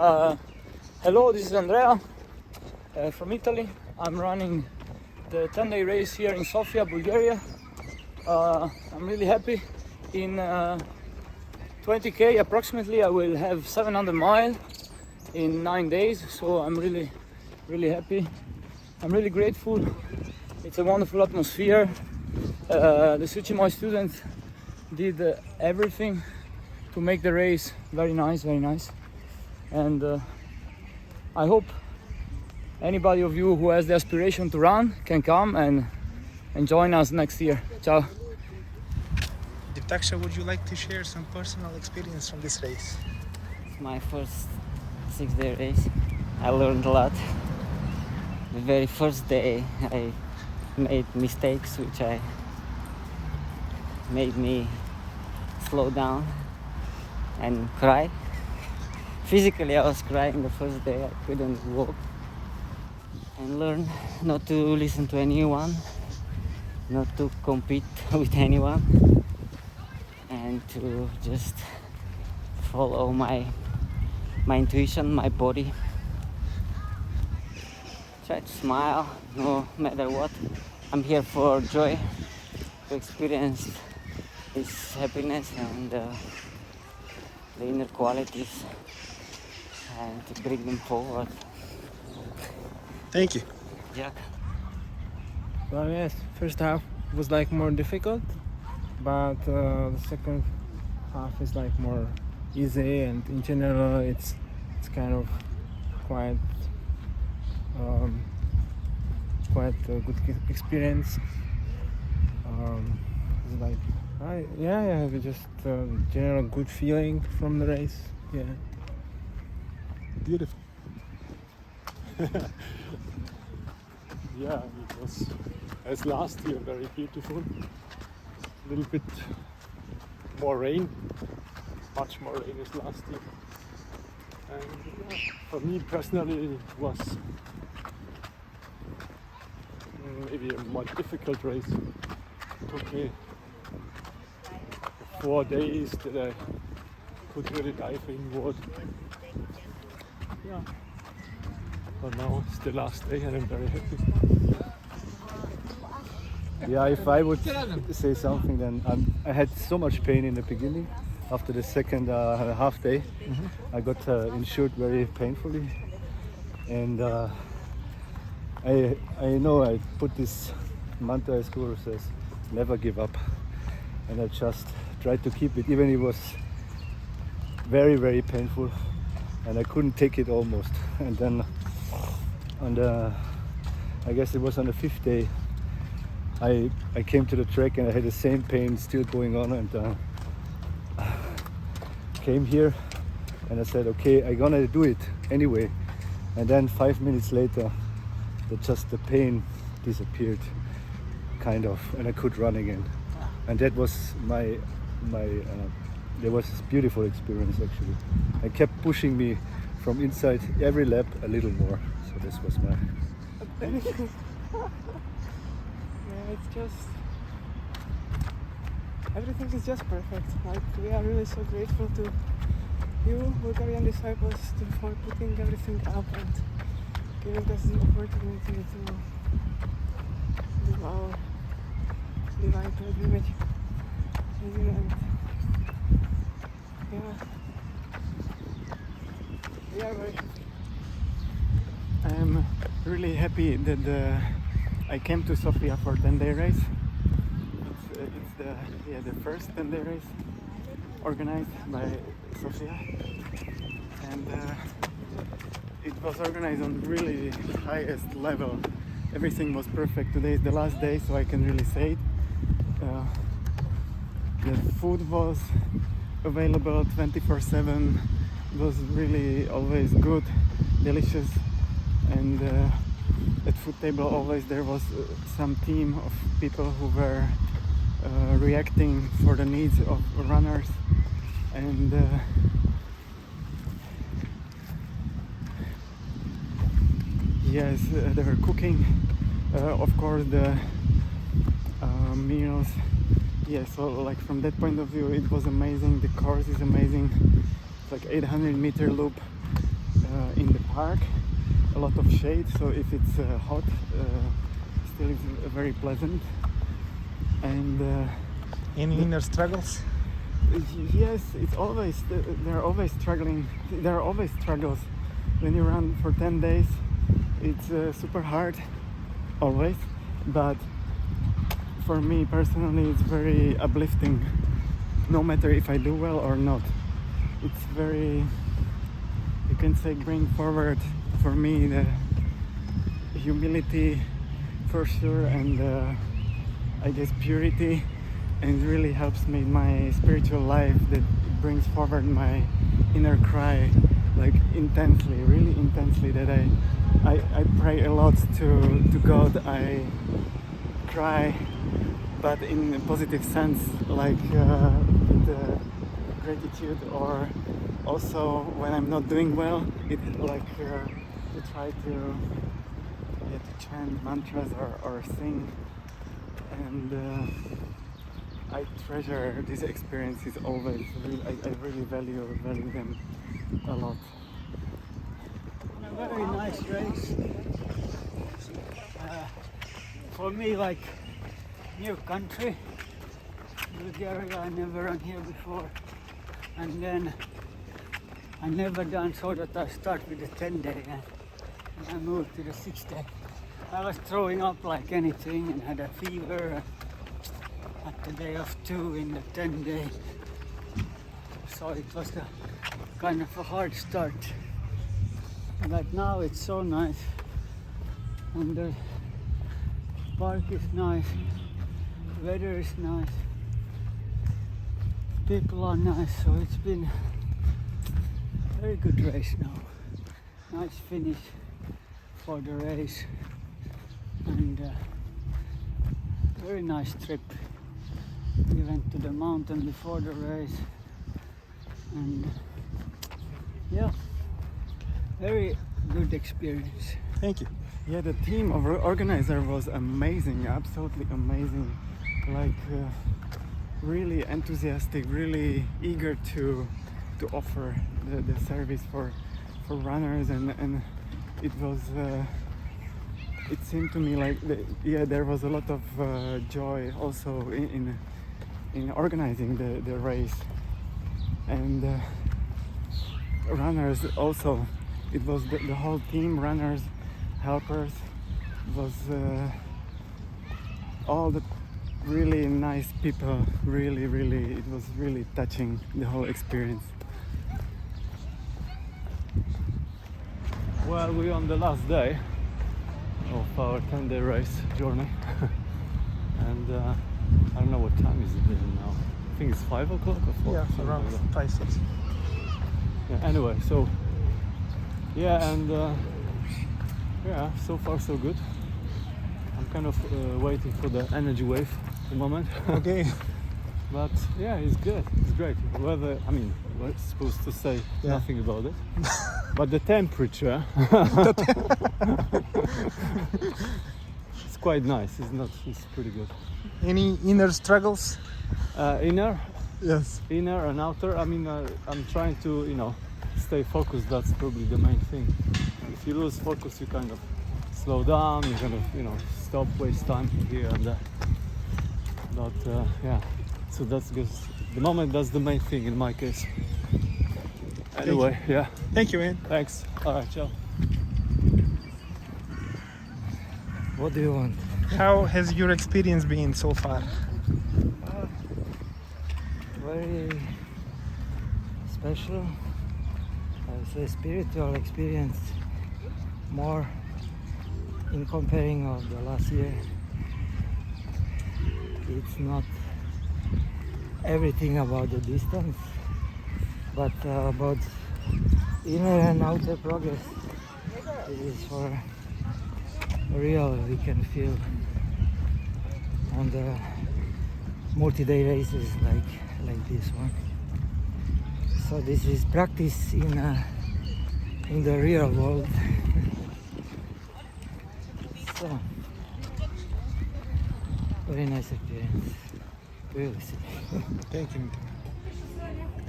Hello, this is Andrea from Italy. I'm running the 10-day race here in Sofia, Bulgaria. I'm really happy. In 20k approximately, I will have 700 miles in 9 days, so I'm really happy. I'm really grateful. It's a wonderful atmosphere. The Sri Чинмој students did everything to make the race very nice. And I hope anybody of you who has the aspiration to run can come and join us next year. Ciao. Taksha, would you like to share some personal experience from this race? It's my first 6-day race. I learned a lot. The very first day I made mistakes which made me slow down and cry. Physically I was crying the first day. I couldn't walk. And learn not to listen to anyone, not to compete with anyone, and to just follow my intuition, my body. Try to smile no matter what. I'm here for joy, to experience this happiness and the inner qualities, and to bring them forward. Thank you. Yeah. Well, yes, first half was like more difficult, but the second half is like more easy, and in general it's kind of quite a good experience. It's like I just general good feeling from the race. Yeah. Beautiful. Yeah, it was as last year very beautiful. A little bit more rain, much more rain as last year. And for me personally it was maybe a more difficult race. It took me 4 days that I could really dive in water. Yeah. But now it's the last day and I'm very happy. Yeah, if I would say something, then I had so much pain in the beginning. After the second half day, I got injured very painfully, and I know I put this mantra at school says never give up, and I just tried to keep it, even it was very painful, and I couldn't take it almost. And then I guess it was on the 5th day, I came to the track and I had the same pain still going on, and came here and I said, okay, I'm gonna do it anyway. And then 5 minutes later, the pain disappeared, kind of, and I could run again. And that was there was this beautiful experience actually. It kept pushing me from inside every lap a little more. So this was my... Yeah, it's just... everything is just perfect. Like, we are really so grateful to you, Bulgarian disciples, for putting everything up and giving us the opportunity to do our divine pilgrimage. And yeah, we are very happy. I'm really happy that I came to Sofia for 10-day race. It's the first 10-day race organized by Sofia, and it was organized on really highest level. Everything was perfect. Today is the last day, so I can really say it. The food was available 24/7. It was really always good, delicious, and at food table always there was some team of people who were reacting for the needs of runners, and yes, they were cooking, of course, the meals. Yeah, so like from that point of view it was amazing. The course is amazing. It's like 800-meter loop, in the park, a lot of shade, so if it's hot, still it's very pleasant. And Any inner struggles? yes, it's always there are always struggling. There are always struggles when you run for 10 days. It's super hard, always. But for me personally, it's very uplifting. No matter if I do well or not, it's very, you can say, bring forward for me the humility for sure, and I guess purity, and it really helps me in my spiritual life, that brings forward my inner cry, like intensely, really intensely, that I pray a lot to God. I cry, but in a positive sense, like with gratitude, or also when I'm not doing well, it like to try to chant mantras or sing, and I treasure these experiences always. I really value them a lot. A very nice race. For me, like new country, Bulgaria. I never run here before, and then I never done so that I start with the 10-day and I moved to the 6-day. I was throwing up like anything and had a fever at the day of 2 in the 10-day. So it was a kind of a hard start. But now it's so nice, and the park is nice, weather is nice, people are nice, so it's been a very good race now. Nice finish for the race, and very nice trip. We went to the mountain before the race, and yeah, very good experience. Thank you. Yeah, the team of organizer was amazing, absolutely amazing. Like really enthusiastic, really eager to offer the service for runners, and it was. It seemed to me like there was a lot of joy also in organizing the race, and runners also. It was the whole team, runners, helpers. It was all the really nice people. Really, it was really touching, the whole experience. Well, we're on the last day of our 10-day race journey, and I don't know what time is it now. I think it's 5 o'clock or 4. Yeah, around like that. 5, 6. Yeah, anyway, so yeah, and yeah, so far so good. I'm kind of waiting for the energy wave at the moment. Okay. But yeah, it's good. It's great. Weather, I mean, we're supposed to say nothing about it. But the temperature, it's quite nice. It's pretty good. Any inner struggles? Inner Yes. and outer. I mean, I'm trying to, stay focused. That's probably the main thing. If you lose focus, you kind of slow down. You kind of, stop, waste time here and there. But yeah, so that's good. The moment, that's the main thing in my case. Anyway, yeah. Thank you, man. Thanks. All right, ciao. What do you want? How has your experience been so far? Very special. I would say spiritual experience, more in comparing of the last year. It's not everything about the distance, but about inner and outer progress. It is for real. We can feel on the multi-day races like this one. So this is practice in the real world. So very nice experience. Really. Thank you.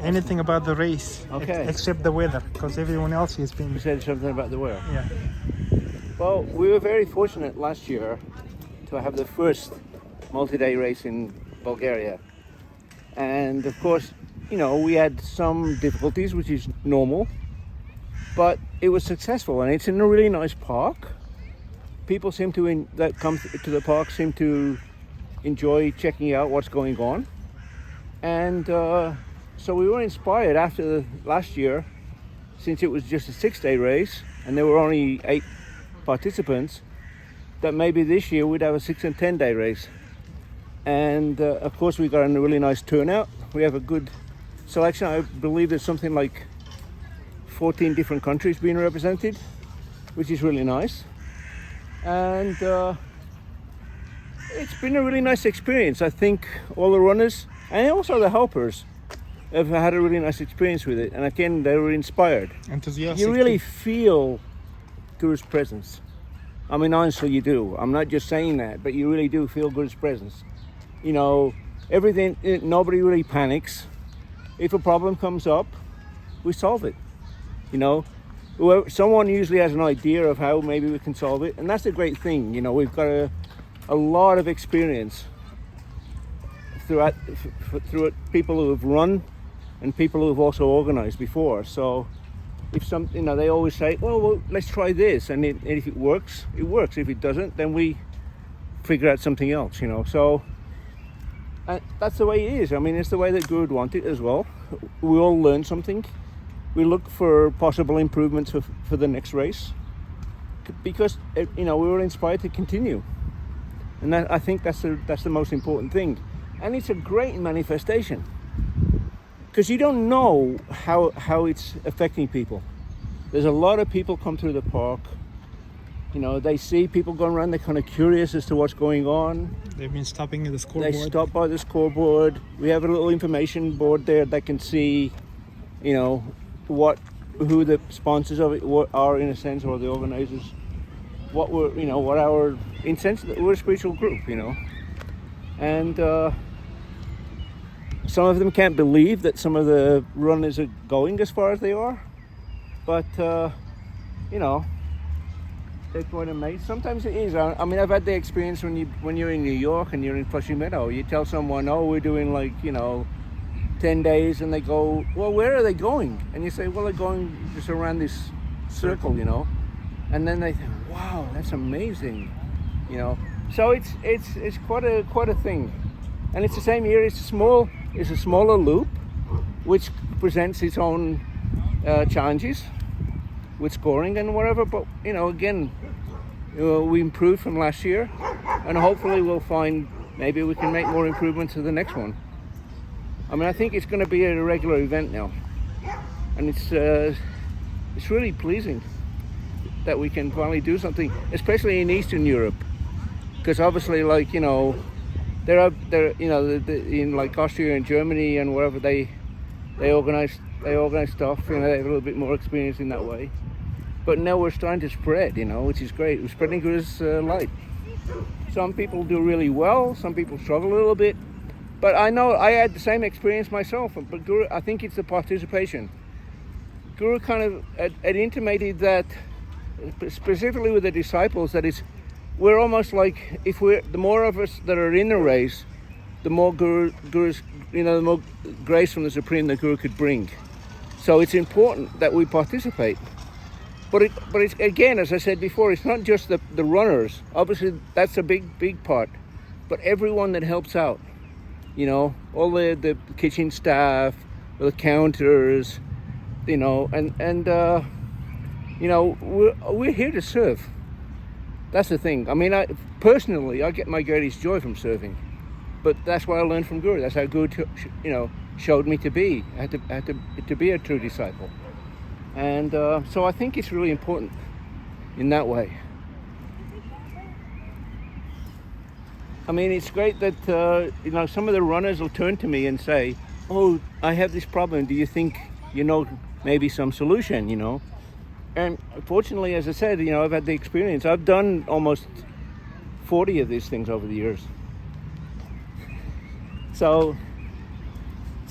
Anything about the race? Okay. Except the weather, because everyone else has been. You said something about the weather. Yeah. Well, we were very fortunate last year to have the first multi-day race in Bulgaria. And of course, you know, we had some difficulties, which is normal, but it was successful, and it's in a really nice park. People that come to the park seem to enjoy checking out what's going on. And so we were inspired after last year, since it was just a 6-day race and there were only 8 participants, that maybe this year we'd have a 6 and 10-day race. And of course we got a really nice turnout. We have a good selection. I believe there's something like 14 different countries being represented, which is really nice. And it's been a really nice experience. I think all the runners and also the helpers have had a really nice experience with it. And again, they were inspired. Enthusiastic. You really feel Guru's presence. I mean, honestly, you do. I'm not just saying that, but you really do feel Guru's presence. You know, everything, nobody really panics. If a problem comes up, we solve it. You know, someone usually has an idea of how maybe we can solve it. And that's a great thing. You know, we've got a lot of experience through people who have run and people who have also organized before. So if they always say, well, let's try this. And if it works, it works. If it doesn't, then we figure out something else, you know. So that's the way it is. I mean, it's the way that Guru would want it as well. We all learn something. We look for possible improvements for the next race because, you know, we were inspired to continue. And I think that's the most important thing. And it's a great manifestation because you don't know how it's affecting people. There's a lot of people come through the park. You know, they see people going around, they're kind of curious as to what's going on. They've been stopping at the scoreboard. They stop by the scoreboard. We have a little information board there that can see, you know, who the sponsors of it are, in a sense, or the organizers. In a sense, we're a spiritual group, you know. And some of them can't believe that some of the runners are going as far as they are. But, you know, they're quite amazed. Sometimes it is. I mean, I've had the experience when you're in New York and you're in Flushing Meadow. You tell someone, oh, we're doing 10 days, and they go, well, where are they going? And you say, well, they're going just around this circle, you know. And then they think, wow, that's amazing, you know. So it's quite a thing. And it's the same here. It's a smaller loop, which presents its own challenges with scoring and whatever. But, you know, again, we improved from last year, and hopefully we'll find maybe we can make more improvements to the next one. I mean, I think it's going to be a regular event now, and it's really pleasing that we can finally do something, especially in Eastern Europe, because obviously, you know, in like Austria and Germany and wherever they organize stuff. You know, they have a little bit more experience in that way. But now we're starting to spread, you know, which is great. We're spreading Guru's light. Some people do really well. Some people struggle a little bit. But I know I had the same experience myself. But Guru, I think it's the participation. Guru kind of had intimated that, specifically with the disciples, that we're almost like, the more of us that are in the race, the more Guru's, you know, the more grace from the Supreme that Guru could bring. So it's important that we participate. But it's, again, as I said before, it's not just the runners. Obviously, that's a big part. But everyone that helps out, you know, all the kitchen staff, the counters, you know, and you know, we're here to serve. That's the thing. I mean, personally, I get my greatest joy from serving. But that's what I learned from Guru. That's how Guru, you know, showed me to be. I had to be a true disciple. And so I think it's really important in that way. I mean, it's great that, you know, some of the runners will turn to me and say, oh, I have this problem. Do you think, you know, maybe some solution, you know? And fortunately, as I said, you know, I've had the experience. I've done almost 40 of these things over the years. So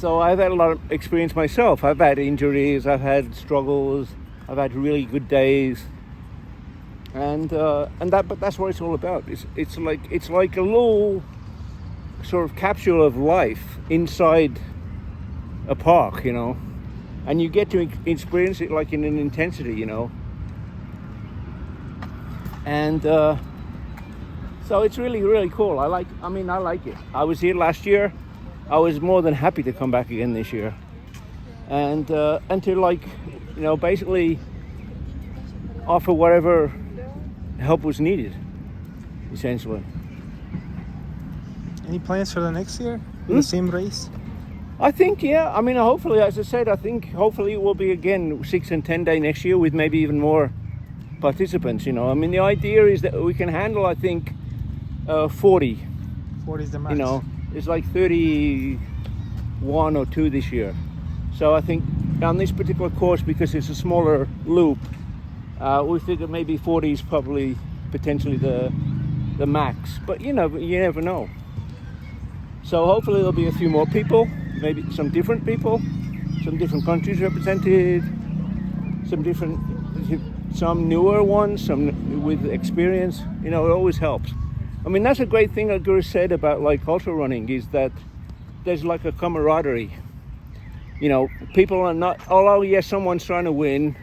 So I've had a lot of experience myself. I've had injuries, I've had struggles, I've had really good days, but that's what it's all about. It's like a little sort of capsule of life inside a park, you know, and you get to experience it like in an intensity, you know, and so it's really, really cool. I like it. I was here last year. I was more than happy to come back again this year, and to, like, you know, basically offer whatever help was needed, essentially. Any plans for the next year? The same race? I think, yeah. I mean, hopefully, as I said, hopefully it will be again 6 and 10 day next year with maybe even more participants, you know. I mean, the idea is that we can handle, I think, 40. 40 is the max. You know, it's like 31 or 2 this year. So I think on this particular course, because it's a smaller loop, we figured maybe 40 is probably potentially the max. But you never know. So hopefully there'll be a few more people, maybe some different people, some different countries represented, some newer ones, some with experience. You know, it always helps. I mean, that's a great thing that Guru said about like ultra running, is that there's like a camaraderie. You know, people are not, although yes, someone's trying to win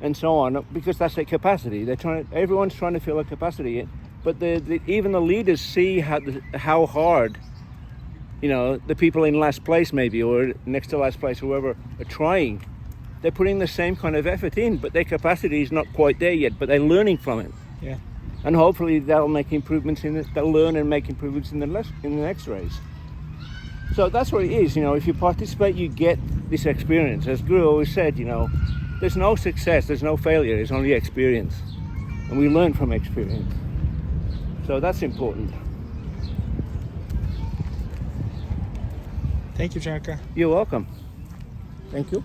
and so on, because that's their capacity. Everyone's trying to fill a capacity, but even the leaders see how hard, you know, the people in last place maybe, or next to last place, whoever, are trying. They're putting the same kind of effort in, but their capacity is not quite there yet, but they're learning from it. Yeah. And hopefully they'll make improvements in it. They'll learn and make improvements in the next race. So that's what it is, you know. If you participate, you get this experience. As Guru always said, you know, there's no success, there's no failure, there's only experience. And we learn from experience. So that's important. Thank you, Janka. You're welcome. Thank you.